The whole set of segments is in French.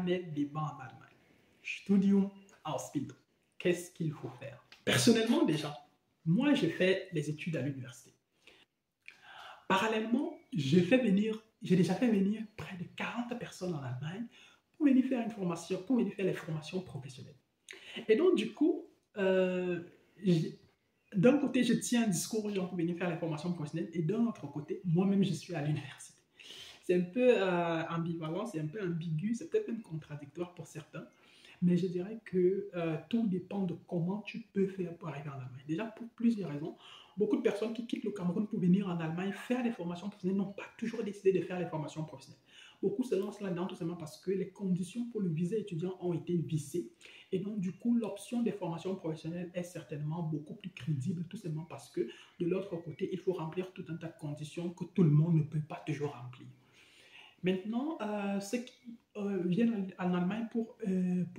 l'éternel débat en Allemagne. Studium, Ausbildung. Qu'est-ce qu'il faut faire? Personnellement, déjà, moi, j'ai fait les études à l'université. Parallèlement, j'ai déjà fait venir près de 40 personnes en Allemagne pour venir faire une formation, pour venir faire les formations professionnelles. Et donc, du coup, d'un côté, je tiens un discours aux gens pour venir faire les formations professionnelles, et d'un autre côté, moi-même, je suis à l'université. C'est un peu ambivalent, c'est un peu ambigu, c'est peut-être même contradictoire pour certains, mais je dirais que tout dépend de comment tu peux faire pour arriver en Allemagne. Déjà, pour plusieurs raisons, beaucoup de personnes qui quittent le Cameroun pour venir en Allemagne faire des formations professionnelles n'ont pas toujours décidé de faire les formations professionnelles. Beaucoup se lancent là-dedans tout simplement parce que les conditions pour le visa étudiant ont été vissées. Et donc, du coup, l'option des formations professionnelles est certainement beaucoup plus crédible, tout simplement parce que de l'autre côté, il faut remplir tout un tas de conditions que tout le monde ne peut pas toujours remplir. Maintenant, ceux qui viennent en Allemagne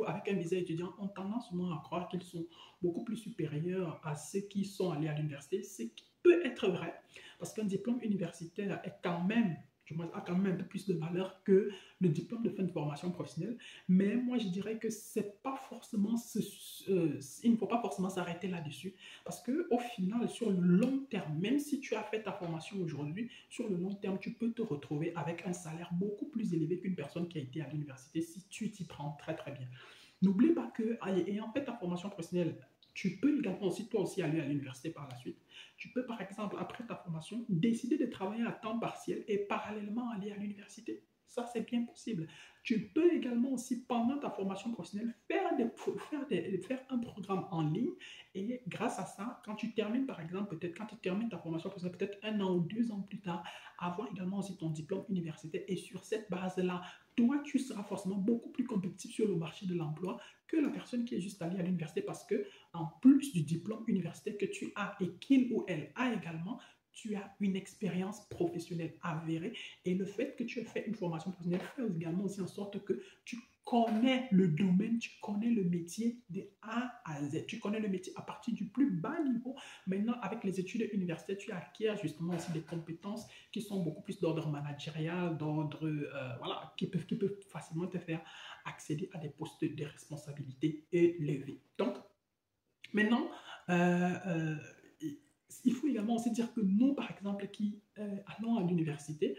avec un visa étudiant ont tendance souvent à croire qu'ils sont beaucoup plus supérieurs à ceux qui sont allés à l'université, ce qui peut être vrai, parce qu'un diplôme universitaire est quand même, a quand même un peu plus de valeur que le diplôme de fin de formation professionnelle. Mais moi, je dirais que c'est pas forcément il ne faut pas forcément s'arrêter là-dessus, parce que au final, sur le long terme, même si tu as fait ta formation aujourd'hui, sur le long terme, tu peux te retrouver avec un salaire beaucoup plus élevé qu'une personne qui a été à l'université si tu t'y prends très très bien. N'oublie pas que, ayant fait ta formation professionnelle, tu peux également aussi, toi aussi, aller à l'université par la suite. Tu peux, par exemple, après ta formation, décider de travailler à temps partiel et parallèlement aller à l'université. Ça, c'est bien possible. Tu peux également aussi, pendant ta formation professionnelle, faire un programme en ligne et grâce à ça, quand tu termines, par exemple, peut-être quand tu termines ta formation professionnelle, peut-être 1 an ou 2 ans plus tard, avoir également aussi ton diplôme universitaire. Et sur cette base-là, toi, tu seras forcément beaucoup plus compétitif sur le marché de l'emploi que la personne qui est juste allée à l'université parce que, en plus du diplôme universitaire que tu as et qu'il ou elle a également, tu as une expérience professionnelle avérée et le fait que tu aies fait une formation professionnelle fait également aussi en sorte que tu connais le domaine, tu connais le métier de A à Z. Tu connais le métier à partir du plus bas niveau. Maintenant, avec les études universitaires, tu acquiers justement aussi des compétences qui sont beaucoup plus d'ordre managérial, d'ordre, voilà, qui peuvent facilement te faire accéder à des postes de responsabilité élevés. Donc, maintenant, euh, euh, il faut également aussi dire que nous, par exemple, qui allons à l'université,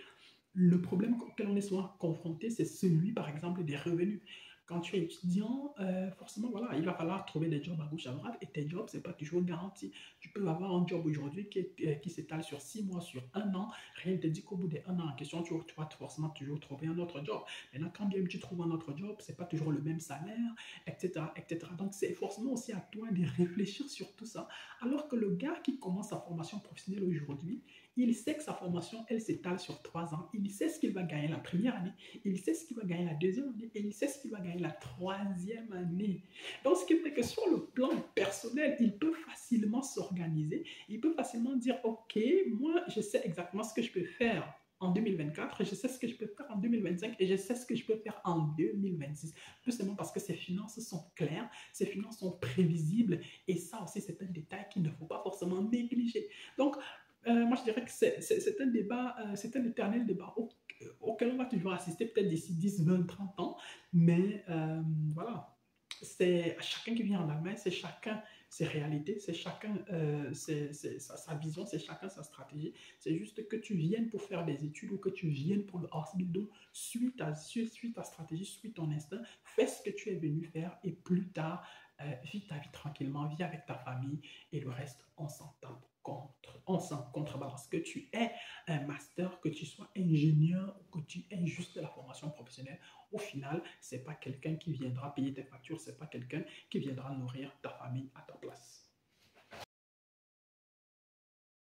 le problème auquel on est souvent confronté, c'est celui, par exemple, des revenus. Quand tu es étudiant, forcément, voilà, il va falloir trouver des jobs à gauche, à droite, et tes jobs, ce n'est pas toujours garanti. Tu peux avoir un job aujourd'hui qui s'étale sur 6 mois, sur 1 an. Rien ne te dit qu'au bout des 1 an en question, tu vas forcément toujours trouver un autre job. Maintenant, quand bien tu trouves un autre job, ce n'est pas toujours le même salaire, etc., etc. Donc, c'est forcément aussi à toi de réfléchir sur tout ça. Alors que le gars qui commence sa formation professionnelle aujourd'hui, il sait que sa formation, elle s'étale sur 3 ans. Il sait ce qu'il va gagner la première année, il sait ce qu'il va gagner la deuxième année et il sait ce qu'il va gagner la troisième année. Donc, ce qui fait que sur le plan personnel, il peut facilement s'organiser. Il peut facilement dire, OK, moi, je sais exactement ce que je peux faire en 2024, je sais ce que je peux faire en 2025 et je sais ce que je peux faire en 2026. Tout simplement parce que ses finances sont claires, ses finances sont prévisibles et ça aussi, c'est un détail qu'il ne faut pas forcément négliger. Donc, moi, je dirais que c'est un débat, c'est un éternel débat auquel on va toujours assister peut-être d'ici 10, 20, 30 ans. Mais voilà, c'est chacun qui vient en Allemagne, c'est chacun ses réalités, c'est chacun sa vision, c'est chacun sa stratégie. C'est juste que tu viennes pour faire des études ou que tu viennes pour le Ausbildung, suis ta stratégie, suis ton instinct, fais ce que tu es venu faire et plus tard, vis ta vie tranquillement, vis avec ta famille et le reste, on s'en contrebalance. Que tu aies un master, que tu sois ingénieur ou que tu aies juste de la formation professionnelle, au final, ce n'est pas quelqu'un qui viendra payer tes factures, ce n'est pas quelqu'un qui viendra nourrir ta famille à ta place.